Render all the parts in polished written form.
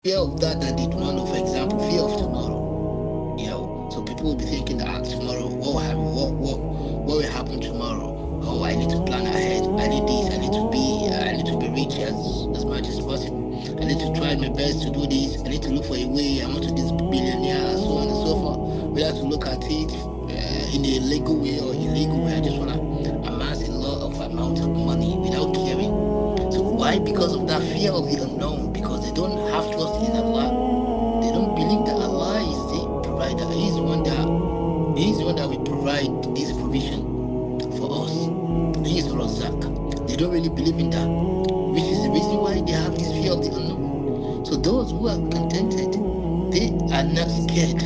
fear of that they do not know. For example, fear of tomorrow. So people will be thinking, tomorrow, what will happen? What will happen tomorrow? Oh, I need to plan ahead. I need this. I need to be rich as much as possible. I need to try my best to do this. I need to look for a way. I want to be this billionaire, so on and so forth. We have to look at it in a legal way or illegal way. I just want to amass a lot of amount of money without caring. So why? Because of that fear of the unknown. Because they don't have trust in Allah. They don't believe that Allah is the provider. He is the one that will provide this provision for us. He is Razak. They don't really believe in that, which is the reason why they have this fear of the unknown. So those who are contented, they are not scared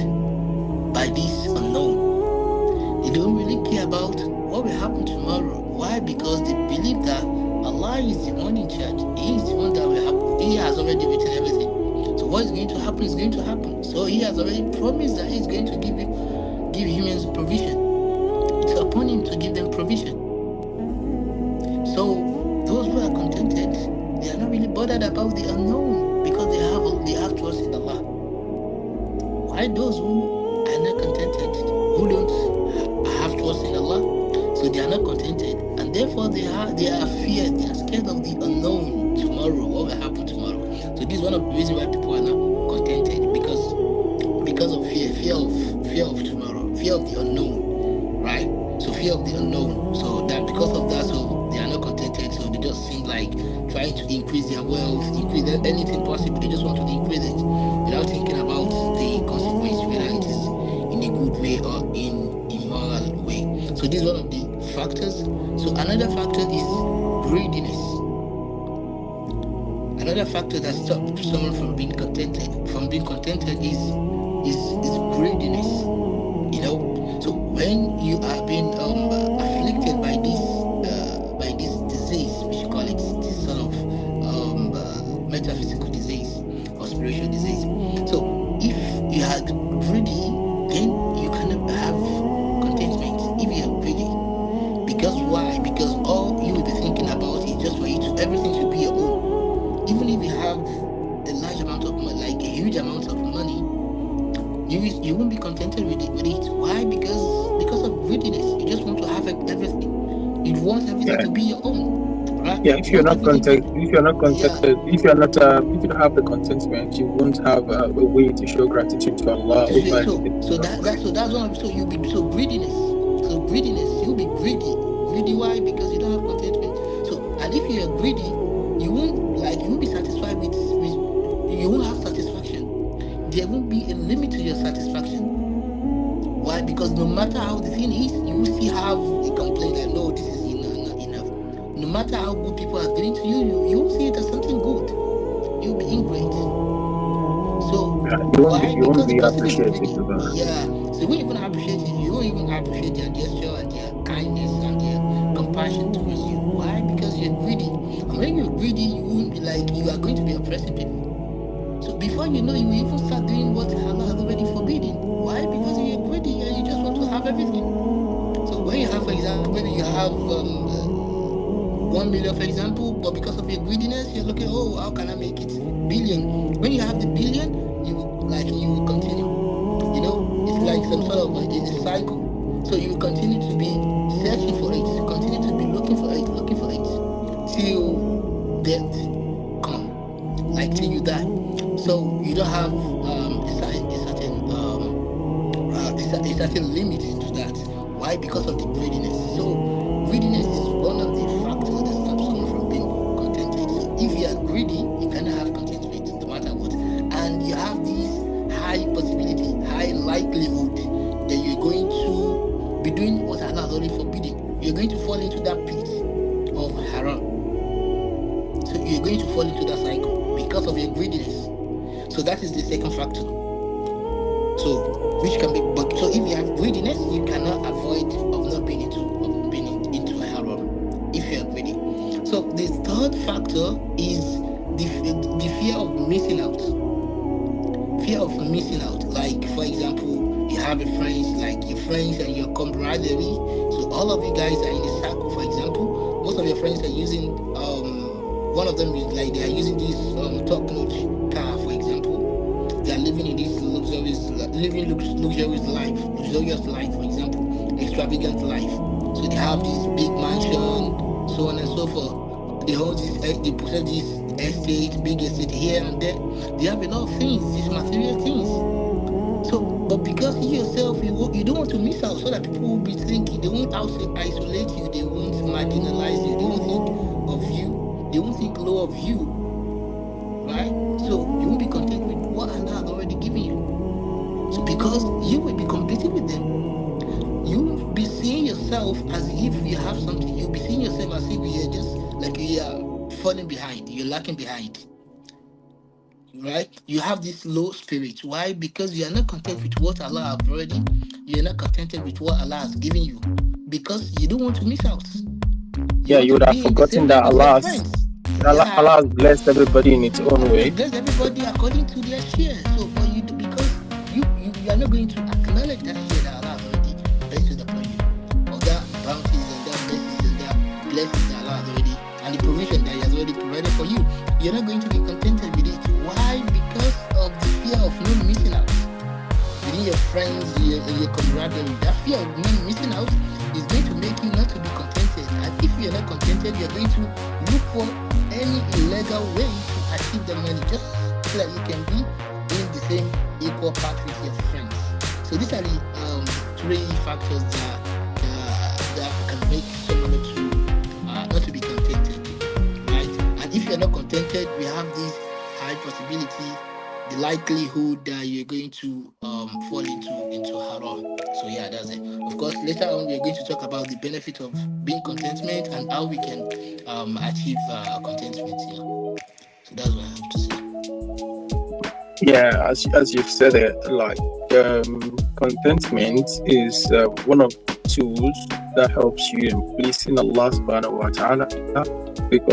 by this unknown. They don't really care about what will happen tomorrow. Why? Because they believe that Allah is the one in charge. He is the one that will happen. He has already written everything. So what is going to happen is going to happen. So He has already promised that He is going to give humans provision. It's upon Him to give them provision. So those who are contented, they are not really bothered about the unknown because they have trust in Allah. Why those who are not contented, who don't have trust in Allah, so they are not contented, and therefore they are feared, they are scared of the unknown tomorrow, what will happen tomorrow. So this is one of the reasons why people are not contented, because of fear of tomorrow, fear of the unknown, right? So fear of the unknown. So that because of that, so they are not contented. So they just seem like trying to increase their wealth, increase anything possible. They just want to increase it without thinking about the consequence, whether it is in a good way or in immoral way. So this is one of the factors. So another factor is greediness. Another factor that stops someone from being contented, is greediness. So when you are being afflicted by this disease, we should call it this sort of metaphysical disease or spiritual disease. So if you are greedy, then you cannot have contentment. If you are greedy, because why? Because all you will be thinking about is just for you to everything should be your own. Even if you have a large amount of money, like a huge amount of money, you won't be contented with it. Why? Because of greediness. You just want to have everything. You want everything to be your own, right? Yeah, if you don't have the contentment, you won't have a way to show gratitude to Allah. So that's one. So you'll be greediness. You'll be greedy. Greedy. Why? Because you don't have contentment. So and if you are greedy, you won't be satisfied with you won't have satisfaction. There won't be a limit to your satisfaction. Why? Because no matter how the thing is, you will still have a complaint that no, this is not enough. No matter how good people are doing to you, you won't see it as something good. You'll be ingrate. So you won't be appreciative. So you won't even appreciate it. You won't even appreciate their gesture and their kindness and their compassion towards you. Why? Because you're greedy. And when you're greedy, you won't be like you are going to be oppressing people. So before you know, you will even start doing what Allah has already forbidden. Why? Because you're greedy and you just want to have everything. So when you have, for example, maybe you have 1 million, for example, but because of your greediness, you're looking, oh, how can I make it billion? When you have the billion, you will continue. It's like some sort of a cycle. So you will continue to be searching for it, continue to be looking for it, till death come, like till you die. So you don't have a certain limit to that. Why? Because of the greediness. So greediness is one of the factors that stops someone from being contented. So if you are greedy, you cannot have contentment no matter what. And you have this high possibility, high likelihood that you're going to be doing what Allah has already forbidden. You're going to fall into that pit of haram. So you're going to fall into that cycle because of your greediness. So that is the second factor. So which can be, so if you have greediness, you cannot avoid of not being into a haram if you are greedy. So the third factor is the fear of missing out. Fear of missing out. Like for example, you have your friends and your camaraderie. So all of you guys are in a circle. For example, most of your friends are using one of them is like they are using this top-notch car, for example. living in this luxurious life, for example, extravagant life. So they have this big mansion, so on and so forth. They hold this, they possess this estate, big estate here and there. They have a lot of things, these material things. So, but because you yourself, you don't want to miss out, so that people will be thinking, they won't isolate you, they won't marginalize you, they won't think of you, they won't think low of you, right? So you won't be content with what Allah has already given you. So because you will be competing with them, you will be seeing yourself as if you have something. You'll be seeing yourself as if you're just like you are falling behind, you're lacking behind. Right? You have this low spirit. Why? Because you are not content with what Allah have already. You're not contented with what Allah has given you. Because you don't want to miss out. You Yeah, want you to would have be in the forgotten same that line with your friends. Allah Yeah. has blessed everybody in its own Allah way. bless everybody according to their share. So for you to, because you are not going to acknowledge that share that Allah has already bestowed upon you. Or that bounties and that blessings that Allah has already, and the provision that He has already provided for you. You're not going to be contented with it. Why? Because of the fear of not missing out. Within your friends, your camaraderie, that fear of not missing out is going to make you not to be contented. And if you're not contented, you're going to look for any illegal way to achieve the money, just so that you can be in the same equal path with your friends. So these are the three factors that can make someone not to be contented, right? And if you're not contented, we have this high possibility, the likelihood that you're going to fall into haram. So yeah, that's it. Of course, later on we're going to talk about the benefit of being contentment and how we can achieve contentment. Yeah. So that's what I have to say. Yeah, as you've said it, like contentment is one of the tools that helps you in pleasing Allah subhanahu wa ta'ala, because